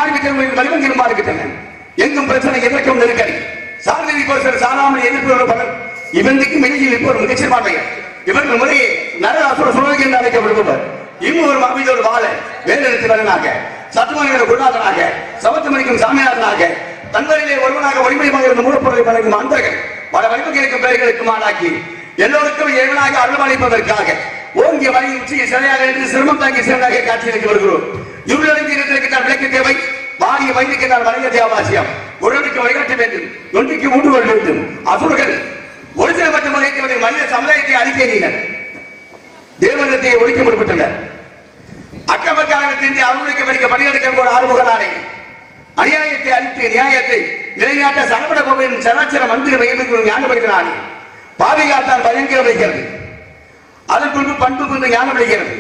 மாறிவிட்டவர்கள் வலிவங்கிலும் மாறிவிட்டன. எங்கும் பிரச்சனை, எதற்கும் நெருக்கடி. சார்ந்தவி போசர் சாராமல் எதிர்ப்பு பலர் இவனுக்கும் இடையில் இப்போ ஒரு மிகச்சிறப்பாக இவர்கள் முறையே நரகாசுர சுழகி என்று அழைக்கப்படுபவர். இன்னொரு அமைதியோடு வாழ வேலெடுத்து வரனாக, சத்துமனித குருநாதனாக, சமத்துமணிக்கும் சாமியாதனாக, தன்வரிலே ஒருவனாக ஒளிமயமாக இருந்த மூலப்பொருளை வழங்கும் அந்தர்கள் பல வலிமைக்கு இருக்கும் பெயர்களுக்கு மாறாக்கி எல்லோருக்கும் இறைவனாக அருள்வாளிப்பதற்காக ஓங்கிய வழியின் உச்சியை சிலையாக இருந்து சிரமம் தாங்கி சிறனாக காட்சியளித்து வருகிறோம். இருளடைந்து இருக்கிற விளக்கு தேவை, வாரிய வயதுக்கு நான் வளைய தேவாசியம். ஒருவருக்கு வழிகாட்ட வேண்டும், ஒன்றுக்கு ஊடுருவ வேண்டும். அசுரர்கள் ஒரு சில மட்டும் வகைக்கு மனித சமுதாயத்தை அழிக்கிறீர்கள். தேவனத்தை ஒழிக்க முற்பட்டனர். அக்கமக்காக தெரிந்து அவர்களுக்கு வரைக்க பணியெடுக்க ஒரு ஆறுமுகனானே அநியாயத்தை அழித்து நியாயத்தை நிலைநாட்ட சரவண கோவிலின் சராச்சர மந்திர மையத்துக்கு ஞானப்படுகிறானே பாவிகாத்தான் பயங்கர வைக்கிறது. அதற்குள் பண்பு கொண்டு ஞானம் அடைகிறது.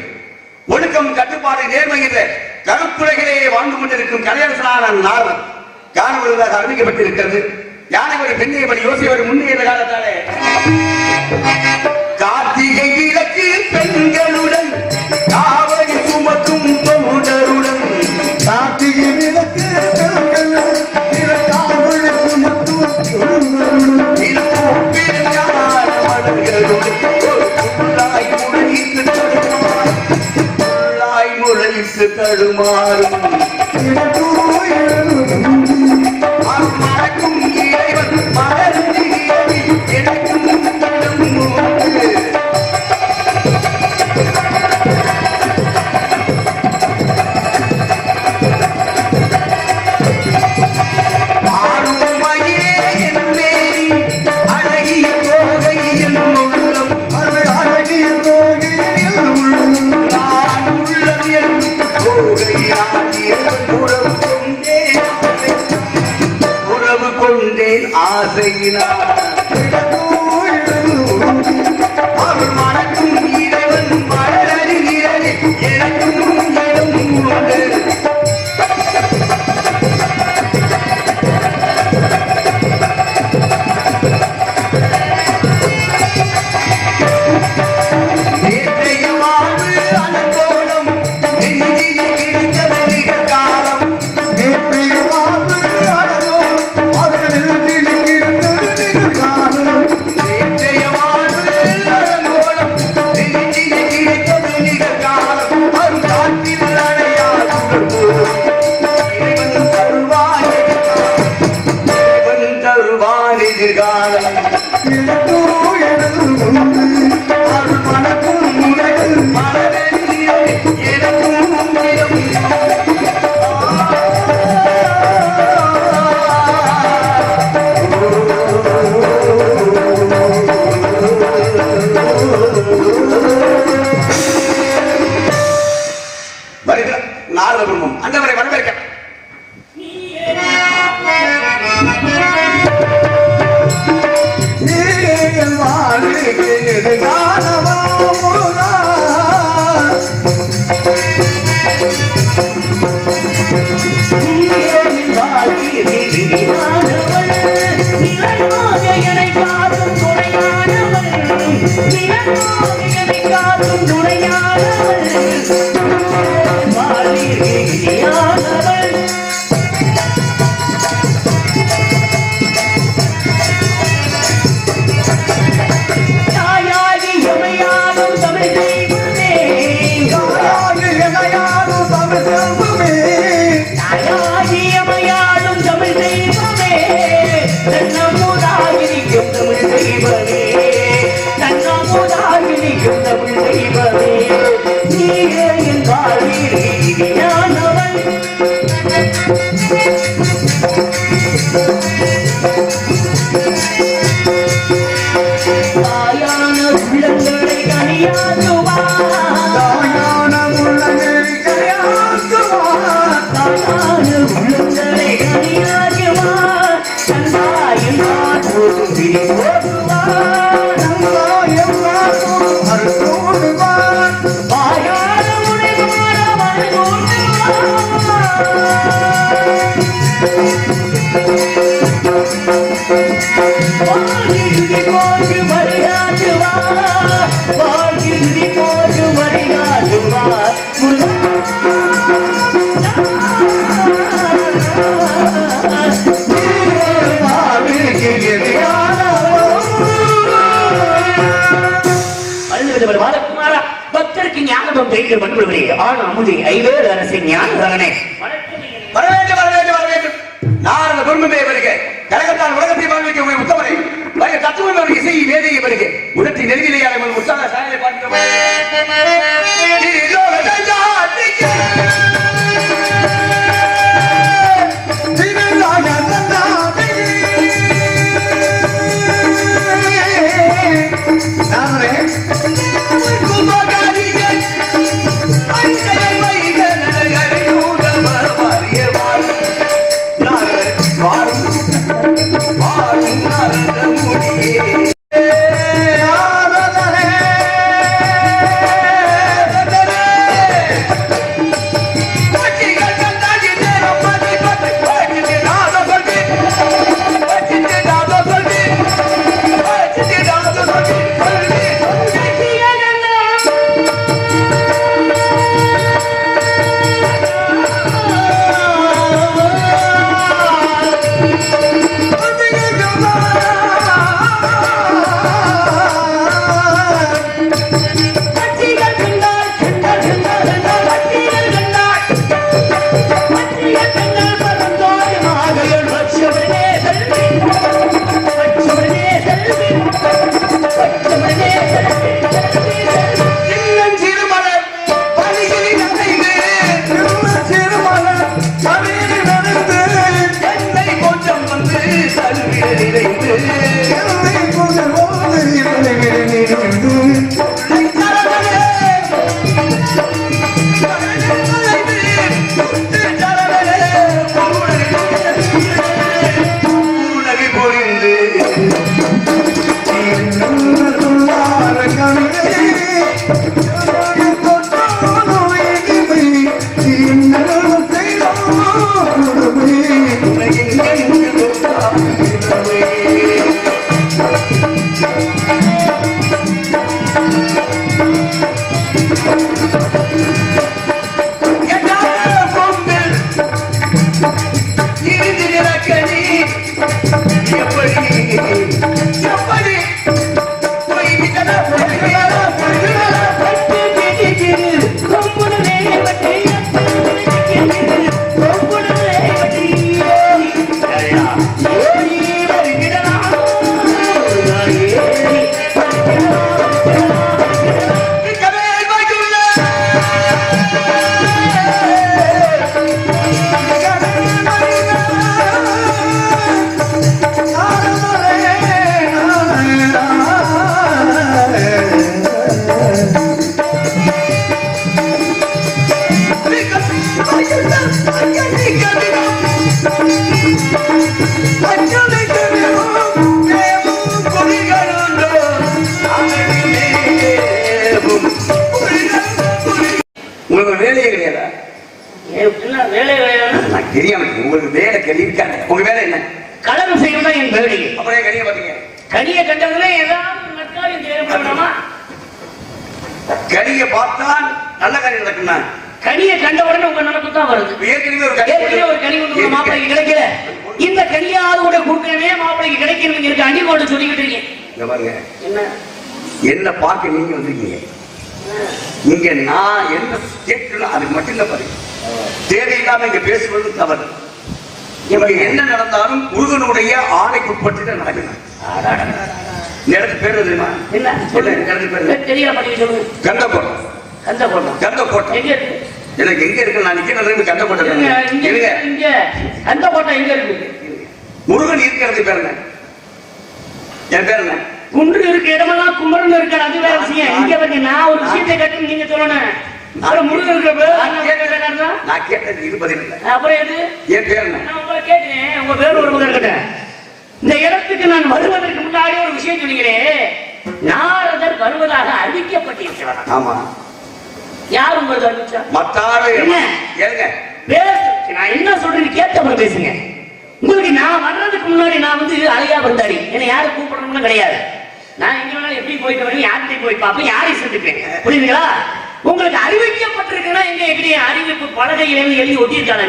ஒழுக்கம், கட்டுப்பாடு, நேர்மை என்ற கருத்துறைகளே வாழ்ந்து கொண்டிருக்கும் கலையரசனான நாரதன் காணப்படுவதாக அறிவிக்கப்பட்டிருக்கிறது. யானை ஒரு பெண்ணை படி யோசிவர் முன்னேற காலத்தாலே கார்த்திகை விளக்கு பெண்களுடன் காவடி சுமக்கும் தொண்டருடன் கார்த்திகை விளக்கு தடுமாறும் மறக்கும் இறைவன் மறந்து எனக்கும் நீ என் வாழ்வில் ஆனந்தம் தேய்க்க பண்புகளே ஆன அமுதி ஐவேறு அரசின் ஞானதானே வரவேண்டும் வரவேண்டும் வரவேண்டும். நான் அந்த குடும்பமே வருக கழகத்தால் உலகத்தை வாழ்விக்க உங்கள் உத்தமரை வருக தத்துவம் அவருக்கு இசை வேதையை வருக உடத்தி நெருங்கிலேயான உற்சாக சாயலை பார்க்கிறோம். தெரியாம உங்களுக்கு வேலை கறி இருக்காங்க. உங்க வேலை என்ன? கலகம் செய்யணும் தான் என் வேலை. அப்புறம் கனியை பாத்தீங்க? கனியை கண்டதுல ஏதாவது நற்காரியம் செய்யணுமா? கனியை பார்த்தால் நல்ல காரியம் நடக்குமா? கனியை கண்ட உடனே உங்க நினைப்பு தான் வருது. ஏற்கனவே ஒரு கனி வந்து மாப்பிளைக்கு கிடைக்கல. இந்த கனியாவது கூட கொடுக்கவே மாப்பிளைக்கு கிடைக்கணும் இருக்கு அடிக்கோடு சொல்லிக்கிட்டு இருக்கீங்க. இங்க பாருங்க, என்ன பார்க்க நீங்க வந்திருக்கீங்க. இங்க நான் என்ன கேட்கணும் அதுக்கு மட்டும் இல்ல பாருங்க. தேவையில்லாம இங்க பேசுவது தவறு. என்ன நடந்தாலும் முருகனுடைய ஆணைக்குட்பட்டு தான் நடக்கணும். இடத்து பேர் தெரியுமா? கந்தக்கோட்டை. கந்தக்கோட்டை எனக்கு எங்க இருக்கு? நான் நிக்கிறது கந்தக்கோட்டை. கந்தக்கோட்டை எங்க இருக்கு? முருகன் இருக்கிறது பேர் என்ன? என் பேர் என்ன? குன்று இருக்க இடமெல்லாம் குமரன் இருக்க. அது வேற விஷயம். இங்க வந்து நான் ஒரு விஷயத்தை கட்டு நீங்க சொல்லணும். நான் கேட்டது இது பதில் இல்லை. அப்புறம் எது? என் பேர் என்ன? நான் உங்களை கேட்டேன். உங்க பேர் ஒரு முதல் கேட்டேன். இந்த இடத்துக்கு நான் வருவதற்கு முன்னாடி ஒரு விஷயம் சொன்னீங்களே, நாரதர் வருவதாக அறிவிக்கப்பட்டிருக்கிறார். ஆமா. யார் உங்களுக்கு அறிவிச்சா? மத்தாரு ஏங்க நான் என்ன சொல்றேன்னு கேட்டப்ப பேசுங்க. உங்களுக்கு நான் வர்றதுக்கு முன்னாடி நான் வந்து அலையா வந்தாடி என்ன யாரும் கூப்பிடணும்னு கிடையாது. நான் எங்க வேணாலும் எப்படி போயிட்டு வருவேன், யார்கிட்டையும் போய் பார்ப்பேன், யாரையும் சந்திப்பேன். புரியுதுங்களா? உங்களுக்கு அறிவிக்கப்பட்டிருக்குன்னா எங்க எப்படி அறிவிப்பு பலகையில எழுதி ஒட்டியிருக்காங்க.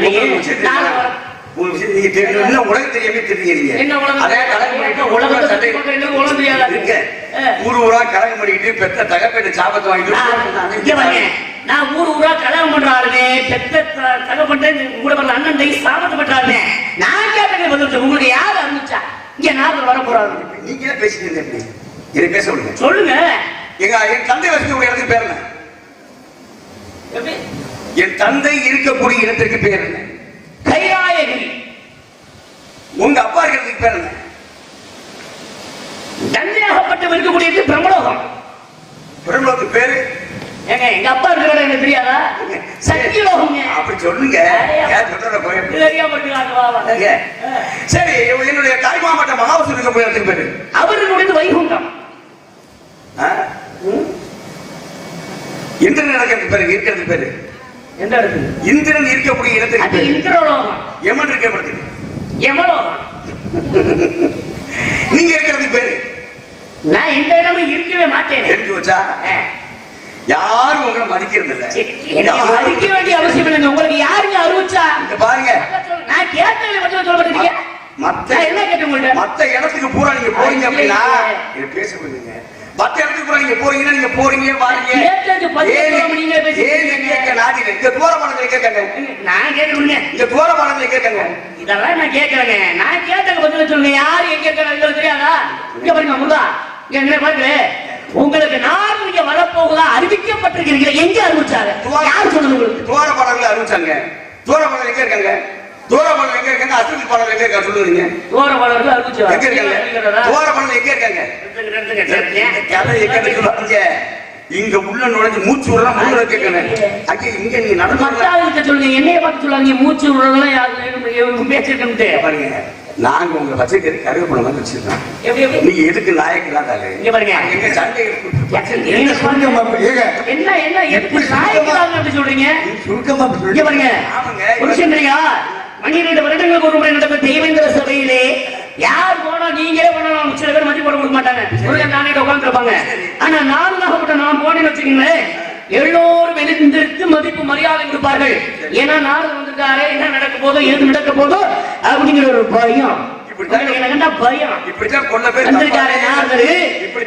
உலகம் தெரியாம தெரியுங்க. என்ன உலகம் ஊர் ஊரா கலகம் பண்ணிக்கிட்டு பெத்த தகப்பேட்ட சாபத்தை வாங்கிட்டு நான் ஊர் ஊரா கல்யாணம் பண்றாருனே பெத்த தகப்பட்ட கூட பண்ண அண்ணன் தை சாமத்து பண்றாருனே நான் கேட்டேன் பதில் உங்களுக்கு யார் அறிவிச்சா இங்க நாங்கள் வர போறாரு நீங்க பேசிட்டு எப்படி இதை பேச விடுங்க சொல்லுங்க என் தந்தை வசிக்கக்கூடிய இடத்துக்கு பேர் என்ன என் தந்தை இருக்கக்கூடிய இடத்திற்கு பேர் என்ன கைலாயகிரி உங்க அப்பா இருக்கிறதுக்கு பேர் என்ன தந்தையாகப்பட்டு இருக்கக்கூடியது பிரம்மலோகம் பிரம்மலோகத்துக்கு பேரு ஏங்க எங்க அப்பா இருக்கிற எனக்கு தெரியாதா சத்தியலோகம் அப்படி சொல்லுங்க சரி என்னுடைய தாய் மாவட்ட மகாவசூல் இருக்கக்கூடிய இடத்துக்கு பேரு அவர்களுடைய வைகுண்டம் இந்திரன் நடக்கிறதுக்கு பேரு இருக்கிறதுக்கு பேரு எந்த இடத்துல இந்திரன் இருக்கக்கூடிய இடத்துக்கு இந்திரலோகம் யமன் இருக்கிறது யமலோகம் நீங்க இருக்கிறதுக்கு பேரு நான் இந்த இடமும் இருக்கவே மாட்டேன் தெரிஞ்சு வச்சா யாரும் உங்களை மதிக்கிறது இல்ல மதிக்க வேண்டிய அவசியம் இல்லை உங்களுக்கு யாருங்க அறிவிச்சா பாருங்க நான் கேட்டேன் மட்டும் சொல்றீங்க என்ன கேட்டேன் மத்த இடத்துக்கு பூரா நீங்க போறீங்க அப்படின்னா பேச பண்ணுங்க மத்த இடத்துக்கு பூரா நீங்க போறீங்கன்னா நீங்க போறீங்க பாருங்க இங்க தூரமானதுல கேட்காங்க நான் கேட்கணுங்க இங்க தூரமானதுல கேட்காங்க இதெல்லாம் நான் கேட்கறேங்க நான் கேட்டது பதில் சொல்லுங்க யாரு எங்க இருக்காங்க தெரியாதா இங்க பாருங்க முருகா இங்க பாருங்க உங்களுக்கு நாடு நீங்க வரப்போகுதா அறிவிக்கப்பட்டிருக்கீங்க எங்க அறிவிச்சாங்க யார் சொன்னது உங்களுக்கு தூரமானதுல அறிவிச்சாங்க தூரமானது எங்க இருக்காங்க தூரமானது எங்க இருக்காங்க அசுத்தி பாடல் எங்க இருக்காங்க சொல்லுவீங்க தூரமானது அறிவிச்சாங்க எங்க இருக்காங்க தூரமானது எங்க இருக்காங்க கதை எங்க சொல்லுவாங்க இங்க உள்ள நுழைஞ்சு மூச்சு விடலாம் முள்ள கேட்கணும் அங்கே இங்க நீங்க நடந்து சொல்லுங்க என்னைய பார்த்து சொல்லாங்க மூச்சு விடலாம் யாரு பேசிட்டு பாருங்க நாங்க உங்க வச்சிருக்கிறது கருவேப்பிலை மாதிரி வச்சிருக்கோம் நீங்க எதுக்கு நாயக்கெல்லாம் தாங்க எங்க சண்டை என்ன என்ன எதுக்கு நாயக்கெல்லாம் அப்படி சொல்றீங்க சுருக்கமா பாருங்க ஒரு விஷயம் தெரியா 12 வருடங்களுக்கு ஒரு முறை நடந்த தேவேந்திர சபையிலே யார் போனா நீங்களே போனா சில பேர் மதிப்பு போட கொடுக்க மாட்டாங்க நானே உட்கார்ந்து இருப்பாங்க ஆனா நான் போனேன்னு வச்சுக்கீங்களேன் எல்லோரும் எழுந்திருக்கு மதிப்பு மரியாதை கொடுப்பார்கள் ஏன்னா நாரதர் வந்திருக்காரு என்ன நடக்க போதோ எது நடக்க போதோ அப்படிங்கிற ஒரு பயம் பயம் இப்படித்தான் கொள்ள பேர் வந்திருக்காரு நாரதர்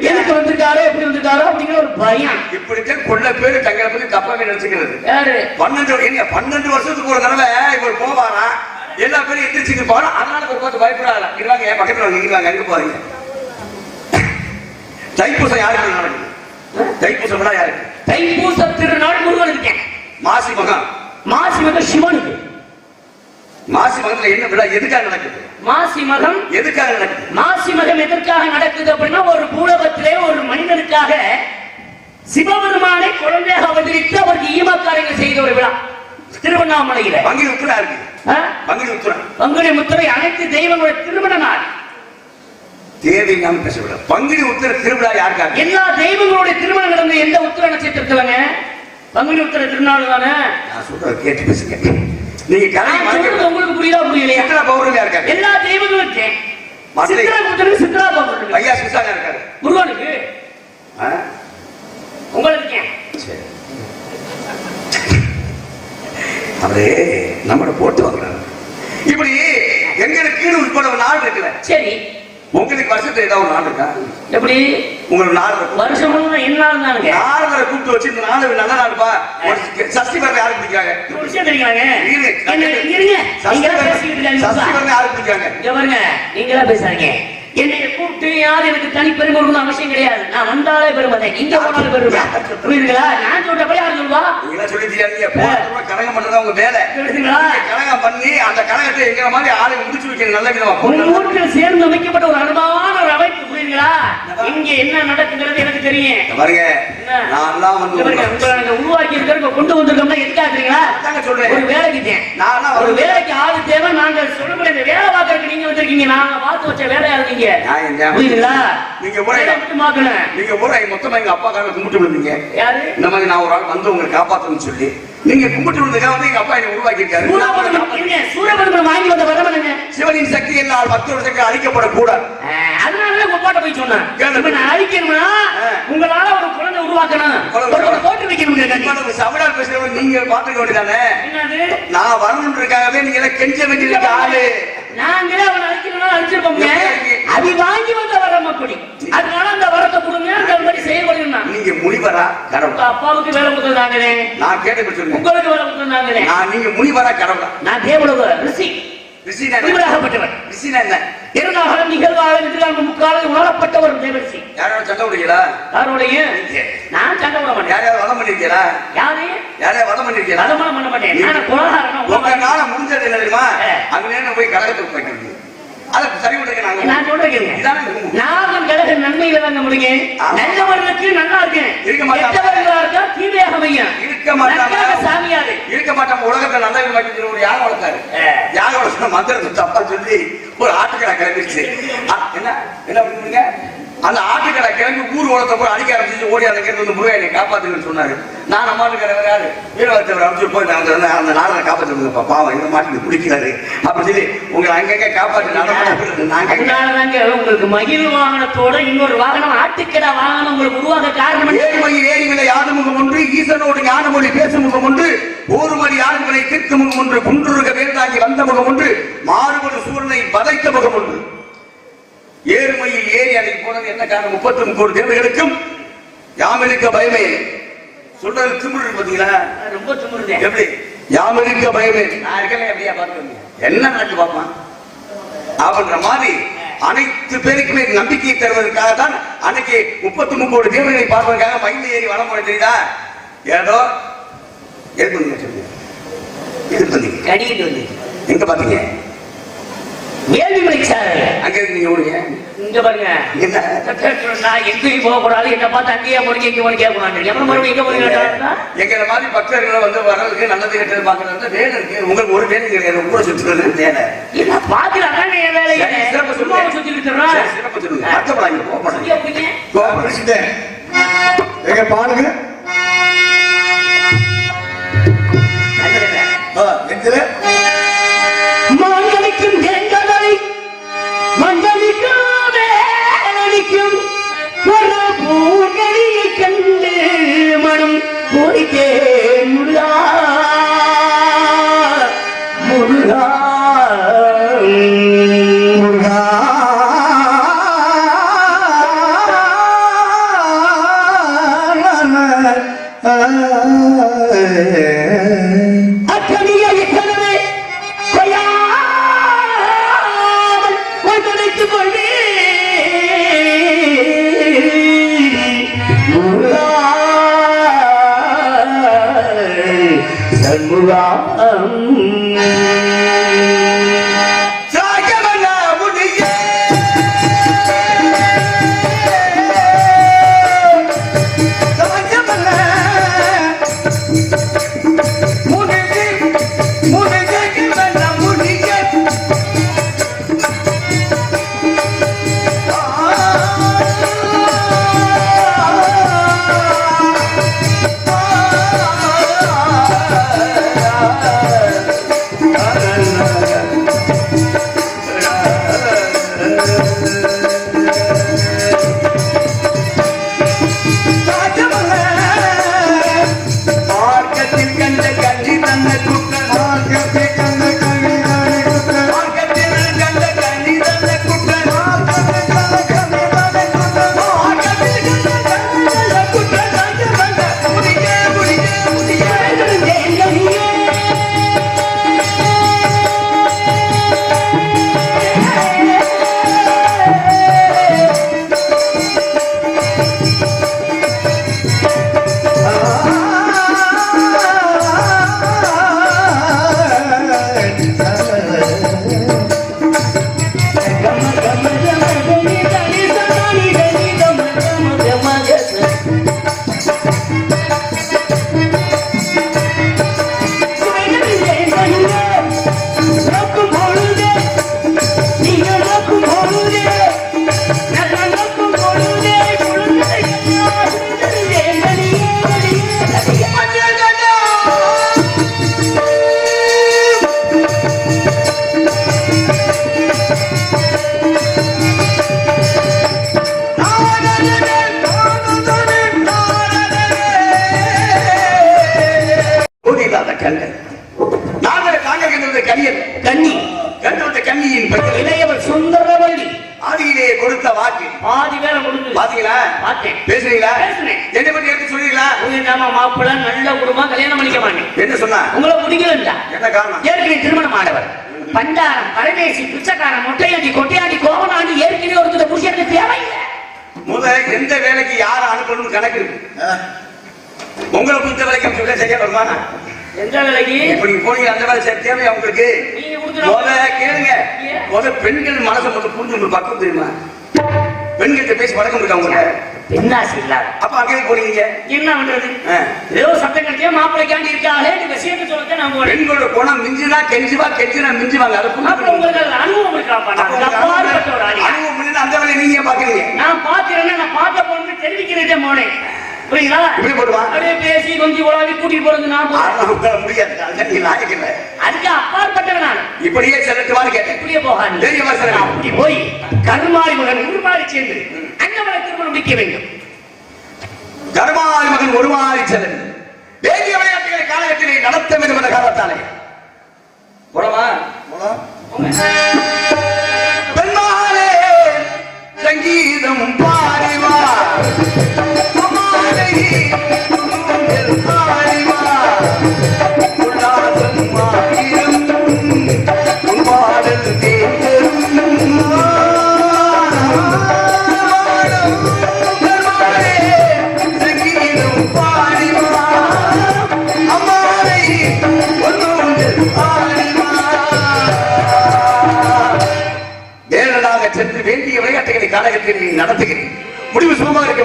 எதுக்கு வந்திருக்காரு எப்படி வந்திருக்காரோ அப்படிங்கிற ஒரு பயம் இப்படித்தான் கொள்ள பேரு தங்களை பத்தி தப்பாக நினைச்சுக்கிறது யாரு 12 வருஷத்துக்கு ஒரு தடவை இவர் போவாரா எல்லா பேரும் எந்திரிச்சுட்டு போறோம் அதனால ஒரு பார்த்து பயப்படாத இருவாங்க என் பக்கத்துல வந்து இருவாங்க அங்க போறீங்க தைப்பூசம் யாருக்கு நடக்குது தைப்பூசம் யாருக்கு தைப்பூச திருநாள் முருகன் இருக்கேன் மாசி மகம் சிவனுக்கு மாசி மகத்துல என்ன விழா எதுக்காக நடக்குது மாசி மகம் எதுக்காக நடக்குது மாசி மகம் எதற்காக நடக்குது அப்படின்னா ஒரு பூலகத்திலே ஒரு மனிதனுக்காக சிவபெருமானை குழந்தையாக அவதரித்து அவருக்கு ஈமக்காரங்கள் செய்த ஒரு விழா திருவண்ணாமலையில பங்குனி உத்திரா இருக்கு பங்குனி உத்திரை அனைத்து தெய்வங்களுடைய திருமண நாள் தேவையில்லாம பேசவில்லை பங்குனி உத்திர திருவிழா யாருக்காக எல்லா தெய்வங்களுடைய திருமணம் நடந்த எந்த உத்திர நட்சத்திரத்துலங்க பங்குனி உத்திர திருநாள் தானே நான் சொல்றத கேட்டு பேசுங்க நீங்க உங்களுக்கு புரியுதா புரியலையா சித்ரா பௌர்ணமி இருக்காங்க எல்லா தெய்வங்களும் சித்ரா உத்திரனுக்கு சித்ரா பௌர்ணமி ஐயா சிசாங்க இருக்காரு முருகனுக்கு உங்களுக்கு சரி அவரே நம்மள போட்டு வாங்குறாரு இப்படி எங்களுக்கு உட்பட ஒரு நாள் இருக்குல்ல சரி உங்களுக்கு வருஷத்துல ஏதாவது ஒரு நாள் இருக்கா எப்படி உங்களுக்கு நாள் இருக்கும் வருஷம் முழுவதும் என்ன நாள் தானுங்க நாளை கூப்பிட்டு வச்சு இந்த நாள் நல்ல நாள்ப்பா சஷ்டி வரல யாருக்கு பிடிக்காங்க விஷயம் தெரியுங்க சஷ்டி வரல யாருக்கு பிடிக்காங்க பாருங்க நீங்களா பேசுறீங்க என்னை கூப்பிட்டு யாரும் எனக்கு தனி பெருமை அவசியம் கிடையாது நான் வந்தாலே பெருமை இங்க போனாலும் பெருமை புரியுதுங்களா நான் சொல்றப்ப யாரும் சொல்லுவா நீங்க சொல்லி தெரியாதீங்க கனகம் பண்றதா உங்க வேலை கனகம் பண்ணி அந்த கனகத்தை எங்கிற மாதிரி ஆளை முடிச்சு வைக்கிற நல்ல விதமா சேர்ந்து அமைக்கப்பட்ட ஒரு அனுபவமான ஒரு அமைப்பு புரியுதுங்களா இங்க என்ன நடக்குங்கிறது எனக்கு தெரியும் பாருங்க நான் வந்து உருவாக்கி இருக்க கொண்டு வந்திருக்கோம்னா எதுக்காக தெரியுங்களா சொல்றேன் ஒரு வேலைக்கு ஒரு வேலைக்கு ஆளு தேவை நாங்க சொல்லுங்க இந்த வேலை பார்க்கறதுக்கு நீங்க வந்திருக்கீங்க நாங்க பார்த்து வச்ச வேலையா இருக்கீங்க நீங்க ஊரை மொத்தமா எங்க அப்பா கால கும்பிட்டு விழுந்தீங்க இந்த மாதிரி நான் ஒரு ஆள் வந்து உங்களை காப்பாத்தணும்னு சொல்லி நீங்க கும்பிட்டு விழுந்ததுக்காக வந்து எங்க அப்பா என்ன உருவாக்கி இருக்காரு சூரபத்மன் வாங்கி வந்த வரவனுங்க சிவனின் சக்தி எல்லாம் 10 வருஷத்துக்கு அழிக்கப்படக்கூடாது அதனால உங்க பாட்ட போய் சொன்னேன். கேளு. இப்ப நான் அழிக்கணும்னா உங்களால ஒரு குழந்தை உருவாக்கணும், ஒரு போட்டு வைக்கணும். சவடால் பேசுறவங்க நீங்க பாத்துக்க வேண்டியதானே. என்னது நான் வரணுன்றதுக்காகவே நீங்க எல்லாம் கெஞ்ச வேண்டியதுக்கு ஆளு. நாங்களே அவனை அழிக்கணும்னா அழிச்சிருப்போங்க. அது வாங்கி வந்த வரம் அப்படி. அதனால அந்த வரத்தை கொடுங்க, அந்த மாதிரி செயல்படுங்க. நீங்க முனிவரா கடவுளா? அப்பாவுக்கு வேலை கொடுத்தாங்களே, நான் கேட்டு சொல்லுங்க. உங்களுக்கு வேலை கொடுத்தாங்களே. நான் நீங்க முனிவரா கடவுளா? நான் தேவலோக ரிஷி. ரிஷினா முனிவராகப்பட்டவர். ரிஷினா என்ன? இருந்தாலும் நிகழ்வாக முக்காலம் உணரப்பட்டவர் தேவரிஷி. யாரோட சண்டை விடுறீங்களா? யாரோடைய? நான் சண்டை விட மாட்டேன். யாரையாவது வதம் பண்ணிருக்கீங்களா? யாரையாவது வதம் பண்ணிருக்கீங்களா? வதம் பண்ண மாட்டேன். நான் குலகாரனா. உங்க நாள முடிஞ்சது என்ன தெரியுமா? அங்க போய் கலகத்துக்கு போய்க்கிறது. அதை சரி விடுங்க. நான் சொல்றேன், நான் கழக நன்மையில தாங்க முடியுங்க. நல்லவர்களுக்கு நல்லா இருக்கேன், கெட்டவர்களா இருக்கா தீமையாக அமையும். இருக்க மாட்டாங்க சாமியாரு, இருக்க மாட்டாங்க. உலகத்தை நல்லது மாட்டி ஒரு யாகம் வளர்த்தாரு. யாகம் வளர்த்த மந்திரத்தை தப்பா சொல்லி ஒரு ஆட்டுக்கடை கிளம்பிடுச்சு. என்ன என்ன பண்ணுங்க? அந்த ஆட்டுக்கடை கிளம்பி ஊர் உலகத்தை போய் அடிக்க ஆரம்பிச்சு ஓடி அடைக்கிறது வந்து முருகனை காப்பாத்துங்கன்னு சொன்னாரு. நான் அம்மாட்டுக்கிற யாரு வீரவர்த்தவர் அமைச்சு போய் நான் அந்த நாளை காப்பாற்றுங்கப்பா, பாவம் இந்த மாட்டுக்கு பிடிக்கிறாரு அப்படின்னு சொல்லி உங்களை அங்கங்க காப்பாற்று நாங்க. உங்களுக்கு மகிழ் வாகனத்தோட இன்னொரு வாகனம் ஆட்டுக்கடை வாகனம் உங்களுக்கு உருவாக காரணம். ஏரிமயில் ஏரிவிலை யானமுகம் ஒன்று, ஈசனோடு ஞானமொழி பேசும் முகம் ஒன்று, ஓருமணி ஆறுமலை தீர்க்க முகம் ஒன்று, குன்றுருக வேண்டாங்கி வந்த முகம் ஒன்று, மாறுபடு சூரனை வதைத்த முகம் ஒன்று. ஏறுமையில் ஏறி அன்னைக்கு போனது என்ன காரணம்? 33 தேவர்களுக்கும் யாமிருக்க பயமே. சொல்றது திமிரு பாத்தீங்களா? ரொம்ப திமிரு. எப்படி யாமிருக்க பயமே? நான் இருக்கல எப்படியா பாத்து என்ன நடக்கு பாப்பான் அப்படின்ற மாதிரி அனைத்து பேருக்குமே நம்பிக்கை தருவதற்காக தான் அன்னைக்கு 33 தேவர்களை பார்ப்பதற்காக மயில் ஏறி வளம் போன. தெரியுதா? ஏதோ ஏற்படுங்க சொல்லுங்க. எங்க பாத்தீங்க? வேள்விமலை சார் அங்க நீங்க ஓடுங்க. இங்க பாருங்க, நான் எங்கேயும் போக கூடாது, என்ன பார்த்து அங்கேயே போறீங்க இங்க போய் கேட்கணும். எவ்வளவு மறுபடியும் எங்க போறீங்க? எங்களை மாதிரி பக்தர்களை வந்து வர்றதுக்கு நல்லது கெட்டது பாக்குறது வேலை இருக்கு. உங்களுக்கு ஒரு வேலை கிடையாது, கூட சுற்றுறது வேலை. என்ன பாக்குறாங்க என் வேலையை சும்மா சுத்திட்டு சிறப்பு சொல்லுங்க. அர்த்தப்படாங்க போக எங்க பாருங்க. மண்டலிக்கும் தேங்கலை மண்டலிக்கும் வேலடிக்கும் ஒரு பூங்கலியை கண்டு மனம் கோரிக்கே முருகா முருகா முருகா. மார்க்கத்தில் கண்ட கண்கள். நாங்கள் தாங்கள் கண்டது கனியன். கன்னி கண்டவற்ற கன்னியின் பெயர் இளையவர் சுந்தரவள்ளி. ஆதியிலே கொடுத்த வாக்கு பாதி வேலை கொடுத்து பாத்தீங்களா? பார்த்தேன். பேசுறீங்களா? பேசுனேன். என்ன பத்தி எடுத்து சொல்றீங்களா? நம்ம மாப்பிள்ள நல்ல குடும்பம், கல்யாணம் பண்ணிக்க மாட்டேன். என்ன சொன்னா? உங்களை முடிக்கலண்டா. என்ன காரணம்? ஏற்கனவே திருமணம் ஆனவர், பண்டாரம், பரதேசி, பிச்சைக்காரன், மொட்டையாண்டி, கொட்டையாண்டி, கோவனாண்டி, ஏற்கனவே ஒருத்தர் புருஷனுக்கு தேவையில்லை. முதல் எந்த வேலைக்கு யாரை அனுப்பணும்னு கணக்கு இருக்கு. உங்களை குறித்த வேலைக்கு சொல்ல சரியா வருமானா? எந்த வேலைக்கு இப்படி போனீங்க அந்த வேலை சரி தேவையா உங்களுக்கு? முத கேளுங்க. முத பெண்கள் மனசை மட்டும் புரிஞ்சு உங்களுக்கு பக்கம் தெரியுமா? பெண்கிட்ட பேசி பழக்கம் இருக்கா உங்களுக்கு? பெண்ணாசி இல்லாத அப்ப அங்கே போனீங்க என்ன பண்றது? ஏதோ சட்டம் கட்டியா மாப்பிள்ளைக்காண்டி இருக்காங்களே விஷயத்தை சொல்ல நான் போறேன். பெண்களோட குணம் மிஞ்சுனா கெஞ்சுவா, கெஞ்சுனா மிஞ்சுவாங்க. அதை உங்களுக்கு அனுபவம் இருக்காப்பா. அனுபவம் அந்த வேலையை நீங்க பாக்குறீங்க. நான் பாக்குறேன்னா நான் பார்க்க போறது தெரிவிக்கிறேன் மோனே. புரியுங்களா? இப்படி போடுவா அப்படியே பேசி கொஞ்சம் உலாவி கூட்டிட்டு போறது நான் முடியாது. நீங்க லாயக்கு இல்லை. அதுக்கு அப்பாற்பட்டவன் நான். இப்படியே செல்லட்டுவான்னு கேட்டேன். இப்படியே போகாது. தெரியுமா சார்? அப்படி போய் கருமாரி மகன் உருமாறி சேர்ந்து அங்கவளை திருமணம் முடிக்க வேண்டும். கருமாரி மகன் உருமாறி செல்ல வேண்டிய விளையாட்டுகளை காலகட்டத்திலே நடத்த வேண்டும் என்ற காரணத்தாலே போடவா பெண்மாலே சங்கீதம் பாடிவா சென்று வேண்டிய விளையாட்டுகளை காலகட்டத்தில் நடத்துகிறேன். முடிவு சுகமாக இருக்க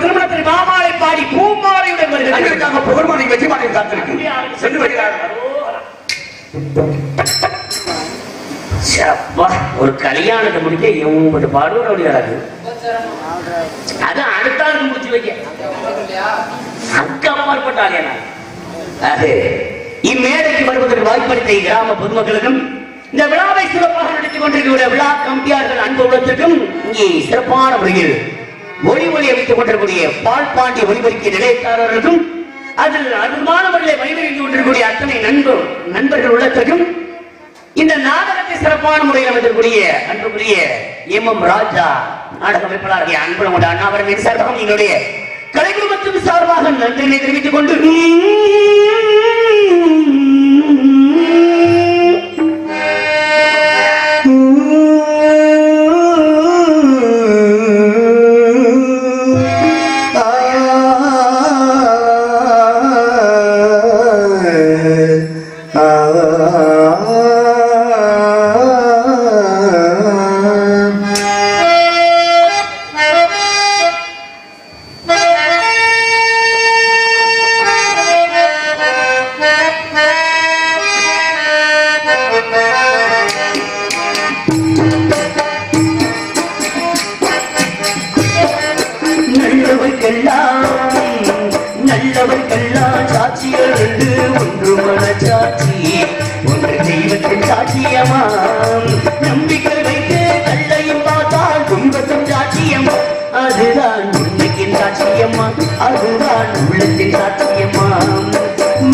திருமணத்தில் மாமாலை பாடி பூமாலையுடன் வருகிறார்கள். புகழ்மாலை வெற்றிமாலை காத்திருக்கிறேன். சென்று வருகிறார்கள். ஒரு கல்யாணத்தை முடிக்க இவங்க பாடுவோட முடியாது. அது அடுத்த ஆளுக்கு முடிச்சு வைக்க அக்கப்பாற்பட்டாலே இம்மேடைக்கு வருவதற்கு வாய்ப்பளித்த கிராம பொதுமக்களுக்கும் இந்த விழாவை சிறப்பாக நடத்திக் கொண்டிருக்கிற விழா கம்பியார்கள் அன்பு உள்ளத்திற்கும் இங்கே சிறப்பான முறையில் ஒளி அமைத்துக் கொண்டிருக்கூடிய பால் பாண்டி ஒளிபரிக்க நிலையத்தாரர்களுக்கும் அதில் அற்புதமான முறையில் வழிபறிந்து கொண்டிருக்கூடிய அத்தனை நண்பர்கள் உள்ளத்திற்கும் இந்த நாடகத்தை சிறப்பான முறையில் அமைத்திருக்கூடிய அன்புக்குரிய எம் ராஜா நாடக அமைப்பாளர்கள் அன்பு கொண்ட அண்ணாவரவின் சார்பாக எங்களுடைய கலை குடும்பத்தின் சார்பாக நன்றியை தெரிவித்துக் கொண்டு நல்லவர்க்கெல்லாம் சாட்சிகள் ஒன்று மனச்சாட்சி ஒன்று தெய்வத்தின் சாட்சியமாம் நம்பிக்கை வைத்து கல்லையும் பார்த்தால் துன்பத்தும் சாட்சியம் அதுதான் உண்மைக்கின் சாட்சியம்மா அதுதான் உள்ளத்தின் சாட்சியமாம்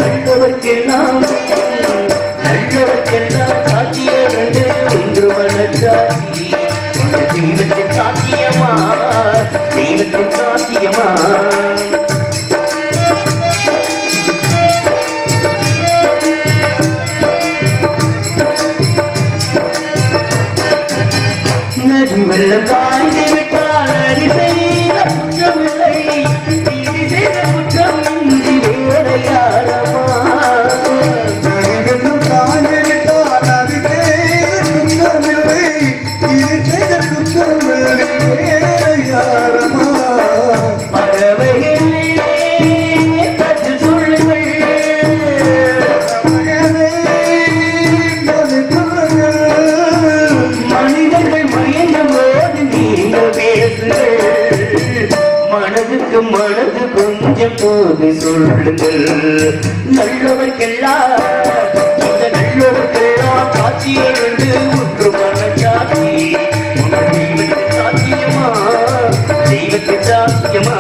நல்லவர்க்கெல்லாம் சாட்சிகள் ஒன்று மனச்சாட்சி ஒன்று தெய்வத்தின் சாட்சியமா தெய்வத்தின் சாட்சியமா வெள்ளம் காய்ந்து விட்டால் அடி செய்த குற்றமில்லை நீதி செய்த குற்றம் இன்றி வேறையாரமா வெள்ளம் காய்ந்து விட்டால் அடி செய்த குற்றமில்லை நீதி செய்த குற்றமில்லை வேறையாரமா பறவைகளே கற்று சொல்லுங்கள் மனதுக்கு மனது கொஞ்சம் போது சொல்லுங்கள் நல்லவர்க்கெல்லாம் இந்த நல்லவர்க்கெல்லாம் சாட்சிகள் ஒன்று மனச்சாட்சி தெய்வத்தின் சாட்சியமா தெய்வத்தின் சாட்சியமா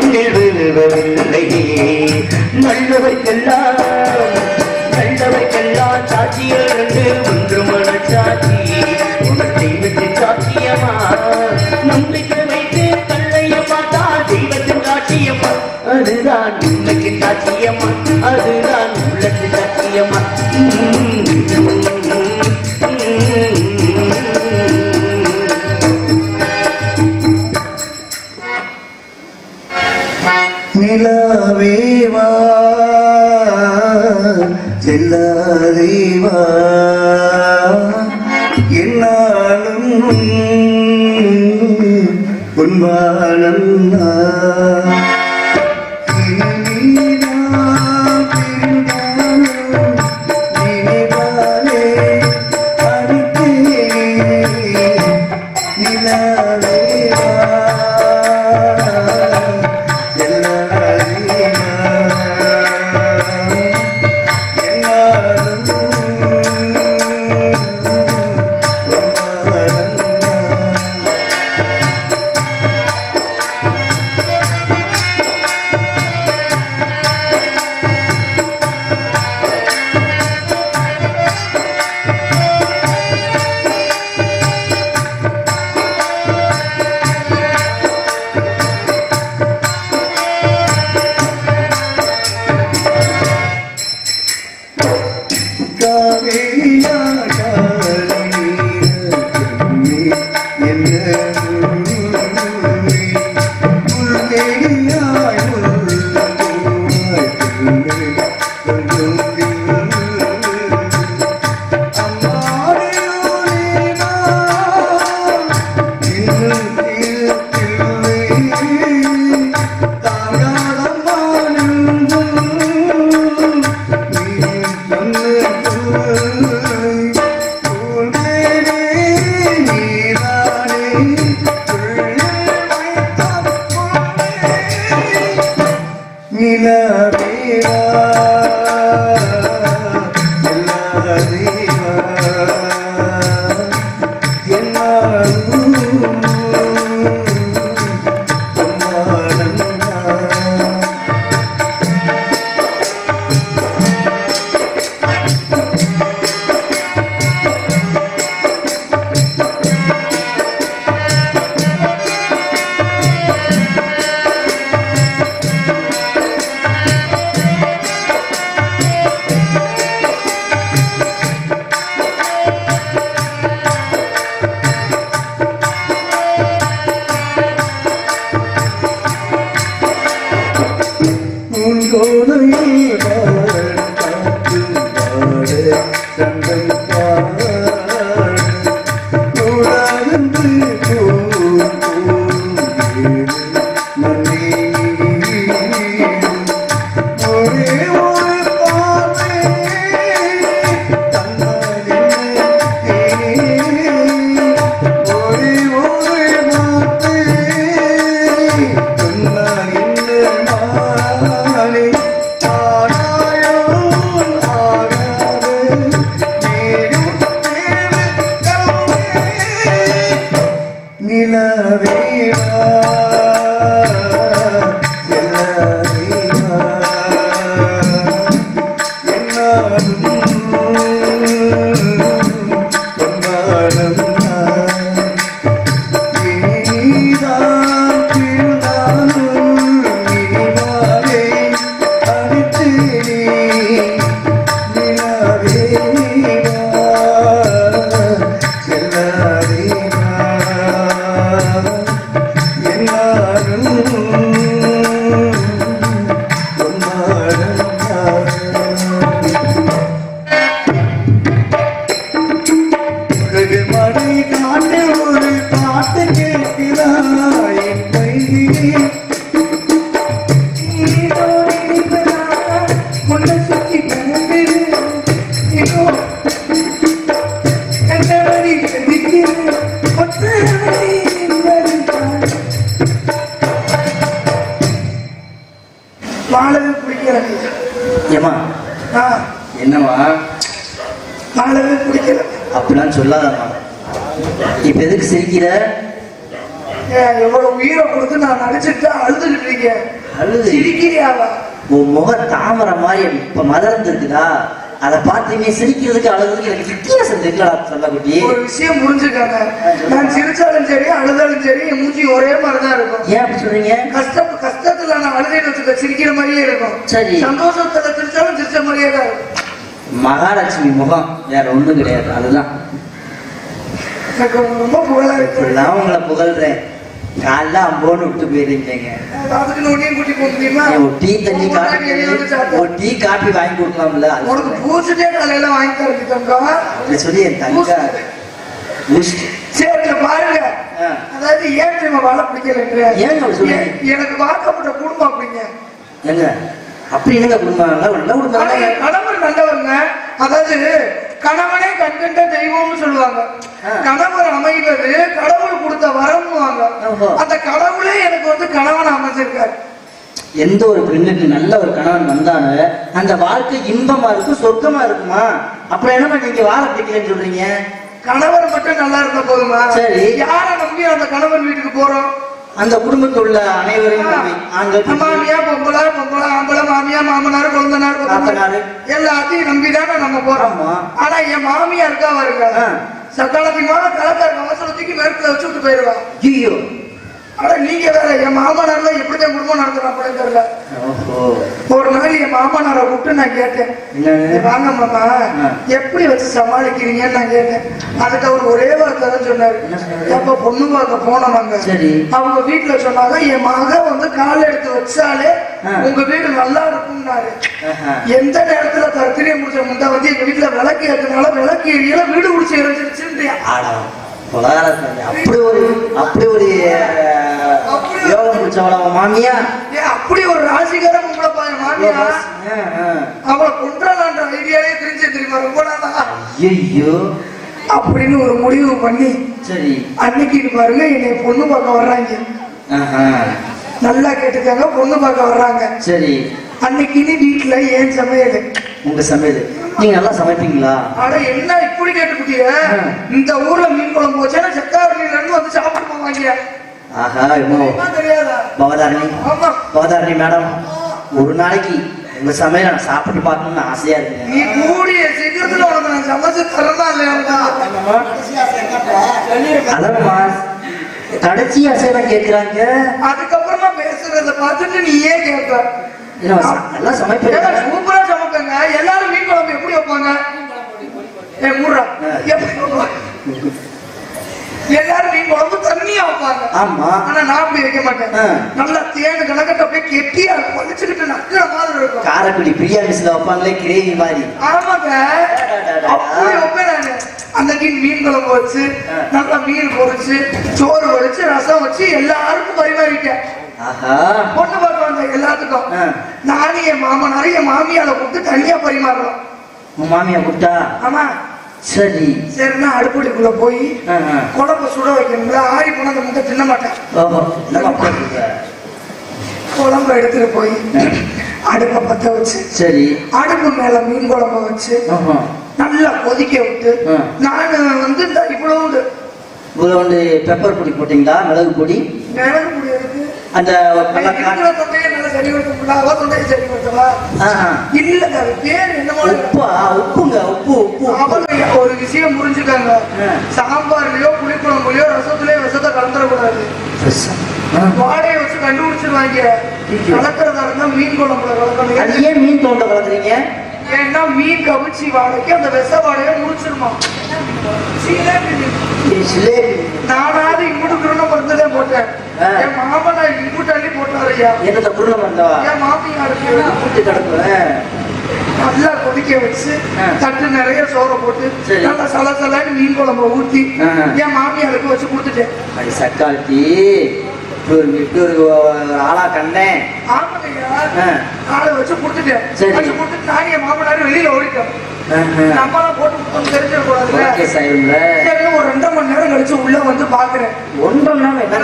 மண்ணில் விழுவதில்லையே. நல்லவைக்கெல்லாம் சாட்சிகள் ரெண்டு ஒன்று மனச்சாட்சி. உனத்தை விட்டு சாட்சியமா நம்பிக்கை வைத்து கல்லைய பார்த்தா தெய்வத்தின் சாட்சியம்மா. அதுதான் உண்மைக்கு சாட்சியம்மா, அதுதான் உள்ளத்து சாட்சியம்மா. நிலாவேவா செல்லாதேவா என்னாலும் பொன்வானம் வாழவே பிடிக்கல. ஏமா என்னவா வாழவே பிடிக்கல. அப்படிலாம் சொல்லாதம்மா. இப்ப எதுக்கு சிரிக்கிற? எவ்வளவு உயிரை கொடுத்து நான் நடிச்சுட்டு அழுதுகிட்டு இருக்கேன். அழுது சிரிக்கிறியாவா? உன் முக தாமரை மாதிரி இப்ப மலர்ந்து இருக்குதா? அதை பார்த்து நீ சிரிக்கிறதுக்கு அழுதுக்கு எனக்கு வித்தியாசம் தெரியலடா சொல்லக்குட்டி. ஒரு விஷயம் புரிஞ்சுக்காங்க, நான் சிரிச்சாலும் சரி அழுதாலும் சரி என் மூஞ்சி ஒரே மாதிரிதான் இருக்கும். ஏன் அப்படி சொல்றீங்க? கஷ்டத்துல நான் அழுதைன்னு வச்சுக்க சிரிக்கிற மாதிரியே இருக்கும். சரி. சந்தோஷத்துல சிரிச்சாலும் சிரிச்ச மாதிரியே தான் இருக்கும். மகாலட்சுமி முகம் வேற ஒண்ணும் கிடையாது. அதுதான் எனக்கு ரொம்ப புகழா இருக்கு. இப்படிலாம் உங்களை புகழ்றேன். காலைல அம்போன்னு விட்டு போயிருக்கீங்க. அதுக்கு நோண்டியும் கூட்டி போக முடியுமா? ஒரு டீ தண்ணி காப்பி ஒரு டீ காப்பி வாங்கி கொடுக்கலாம்ல? உனக்கு பூச்சிட்டே காலையில வாங்கி தரது தங்கம் அப்படி சொல்லி என் தங்க சரி பாருங்க. அதாவது ஏன் நம்ம வாழ பிடிக்கல? எனக்கு வாக்கப்பட்ட குடும்பம் அப்படிங்க. எங்க அப்படி என்னங்க குடும்பம்? நல்ல குடும்பம். கணவர் நல்லவங்க. அதாவது கணவனே கண்கண்ட தெய்வம்னு சொல்லுவாங்க. கணவர் அமைகிறது கடவுள் கொடுத்த வரம்னுவாங்க. அந்த கடவுளே எனக்கு வந்து கணவன் அமைச்சிருக்காரு. எந்த ஒரு பெண்ணுக்கு நல்ல ஒரு கணவன் வந்தாலும் அந்த வாழ்க்கை இன்பமா இருக்கும், சொர்க்கமா இருக்குமா? அப்புறம் என்னமா நீங்க வாழ பிடிக்கலன்னு சொல்றீங்க? கணவர் மட்டும் நல்லா இருந்த போதுமா? சரி, யாரை நம்பி அந்த கணவன் வீட்டுக்கு போறோம்? அந்த குடும்பத்தில் உள்ள அனைவரையும் மாமியா பொம்பளை ஆம்பளை மாமியா மாமனார் குழந்தனார் எல்லாத்தையும் நம்பிதானே நம்ம போறோம். ஆனா என் மாமியா இருக்கா வருங்க, சக்காலத்தியமான கலக்கார அவசரத்துக்கு மேற்குல வச்சு விட்டு போயிருவா. ஐயோ, ஆனா நீங்க வேற என் மாமனார்ல எப்படிதான் குடும்பம் நடத்துறான் தெரியல. ஒரு நாள் என் மாமனாரை கூப்பிட்டு நான் கேட்டேன், வாங்க மாமா எப்படி வச்சு சமாளிக்கிறீங்கன்னு நான் கேட்டேன். அதுக்கு அவர் ஒரே வார்த்தை தான் சொன்னாரு. அப்ப பொண்ணு பார்க்க போனவங்க அவங்க வீட்டுல சொன்னாங்க, என் மகன் வந்து கால் எடுத்து வச்சாலே உங்க வீடு நல்லா இருக்கும்னாரு. எந்த நேரத்துல தர்த்திரியை முடிச்ச முந்தா வந்து எங்க வீட்டுல விளக்கு ஏற்றனால விளக்கு ஏரியல வீடு குடிச்சு எரிஞ்சிருச்சு. அப்படி ஒரு யோகம் முடிச்சவள மாமியா, அப்படி ஒரு ராசிகாரம் உங்களை பாரு மாமியா. அவளை கொன்றலான்ற ஐடியாவே தெரிஞ்சு தெரியுமா? ரொம்ப நாளா ஐயோ அப்படின்னு ஒரு முடிவு பண்ணி சரி அன்னைக்கு பாருங்க என்னை பொண்ணு பார்க்க வர்றாங்க. நல்லா கேட்டுக்காங்க, பொண்ணு பார்க்க வர்றாங்க. சரி, அன்னைக்கு வீட்டுல ஏன் சமையல்? உங்க சமையல் நீங்க நல்லா சமைப்பீங்களா? ஆனா என்ன இப்படி கேட்டுக்கிட்டிய? இந்த ஊர்ல மீன் குழம்பு வச்சா செக்காவட்டில இருந்து வந்து சாப்பிட்டு போவாங்க. ஆஹா, தெரியாதா பவதாரணி மேடம், ஒரு நாளைக்கு உங்க சமையல் நான் சாப்பிட்டு பார்க்கணும்னு ஆசையா இருக்கு. நீ கூடிய சீக்கிரத்துல உனக்கு நான் சமைச்சு தரமா இல்லையா? அதம்மா கடைசி அசைவம் கேட்கிறாங்க. அதுக்கப்புறமா பேசுறத பார்த்துட்டு நீ ஏன் கேட்க? நல்லா சமைப்பேன், சூப்பரா சமைப்பேங்க. எல்லாரும் மீன் குழம்பு எப்படி வைப்பாங்க? எல்லாரும் மீன் குழம்பு தண்ணியா வைப்பாங்க. ஆமா, ஆனா நான் அப்படி வைக்க மாட்டேன். நல்லா தேனு கணக்கட்ட அப்படியே கெட்டியா பழிச்சுக்கிட்டு நக்கிற மாதிரி இருக்கும். காரக்குடி பிரியாணிஸ்ல வைப்பாங்களே கிரேவி மாதிரி. ஆமாங்க, அப்படி வைப்பேன் நானு. அன்னைக்கு மீன் குழம்பு வச்சு நல்லா மீன் பொரிச்சு சோறு வச்சு ரசம் வச்சு எல்லாருக்கும் பரிமாறிட்டேன். பொண்ணு பார்க்க வந்த எல்லாத்துக்கும் நானும் என் மாமனாரும் என் மாமியால கூப்பிட்டு தனியா பரிமாறலாம். மாமியா கூப்பிட்டா? ஆமா. சரி சரின்னா அடுப்படிக்குள்ள போய் குழம்பு சுட வைக்கணுங்களா? ஆறி போன அந்த முட்டை தின்ன மாட்டேன். குழம்பு எடுத்துட்டு போய் அடுப்பை பத்த வச்சு சரி அடுப்பு மேல மீன் குழம்பு வச்சு நல்லா கொதிக்க விட்டு நானு வந்து இவ்வளவு பெப்பர் பொடி போட்டீங்களா? மிளகு பொடி? மிளகு பொடி இருக்கு. அந்த ஒரு விஷயம் புரிஞ்சுக்காங்க, சாம்பார்லயோ புளிக்குழம்புலயோ ரசத்துலயோ விஷத்தை கலந்துடக்கூடாது. வாடையை வச்சு கண்டுபிடிச்சிருவாங்க. கலக்கிறதா இருந்தா மீன் குழம்புல கலக்கணும். ஏன் மீன் குழம்புல கலக்குறீங்க? ஏன்னா மீன் கவிச்சி வாடைக்கு அந்த விஷ வாடையை முடிச்சிருமா. நானாவது இங்குட்டு குருணை மருந்துலே போட்டேன். என் மாமனா இங்குட்டு அள்ளி போட்டாரையா. என்னத்த குருணை மருந்தவா? என் மாமியாருக்கு நல்லா கொதிக்க வச்சு தட்டு நிறைய சோறை போட்டு நல்லா சலசலன்னு மீன் குழம்பு ஊத்தி என் மாமியாருக்கு வச்சு கொடுத்துட்டேன். சக்காலத்தி ஆளா கண்டேன். ஆமாங்கய்யா, ஆளை வச்சு கொடுத்துட்டேன். வச்சு கொடுத்துட்டு நான் என் மாமனாரு வெளியில ஓடிட்டோம். நம்மளாம் போட்டு தெரிஞ்சிடக்கூடாதுல்ல. ஒரு 2.5 மணி நேரம் கழிச்சு உள்ள வந்து பாக்குறேன். 1.5 மணி நேரம் என்ன?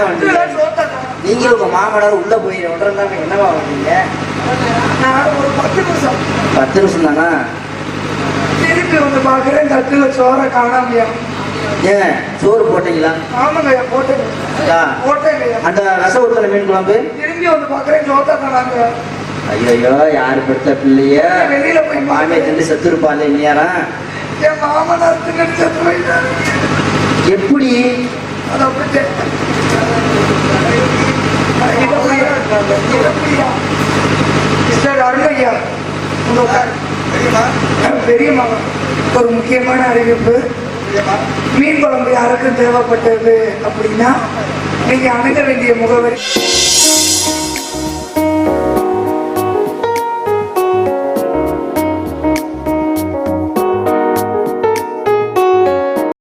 நீங்க உங்க மாமனார் உள்ள போய் 1.5 மணி நேரம் என்னவா வந்தீங்க? நான் ஒரு 10 நிமிஷம். 10 நிமிஷம் தானா? திருப்பி வந்து பாக்குறேன், தட்டுல சோற காணாமையா. ஏன் சோறு போட்டீங்களா? ஆமாங்க ஐயா போட்டேன் ஆ. போட்டேன் ஐயா. அந்த ரசம் ஊத்தல மீன் குழம்பு? திரும்பி வந்து பாக்குறேன் ஜோத்தா தானாங்க. ஐயோ யாரு பெற்ற பிள்ளைய வெளியில போய் மாமியை திண்டு செத்து இருப்பாள் இல்லையாரா? என் மாமனார் தின்னு செத்து போயிட்டாரு. எப்படி? அது அப்படி மிஸ்டர் அருணையா, பெரிய மாமா ஒரு முக்கியமான அறிவிப்பு. மீன் குழம்பு யாருக்கும் தேவைப்பட்டது அப்படின்னா நீங்க அணுக வேண்டிய முகவரி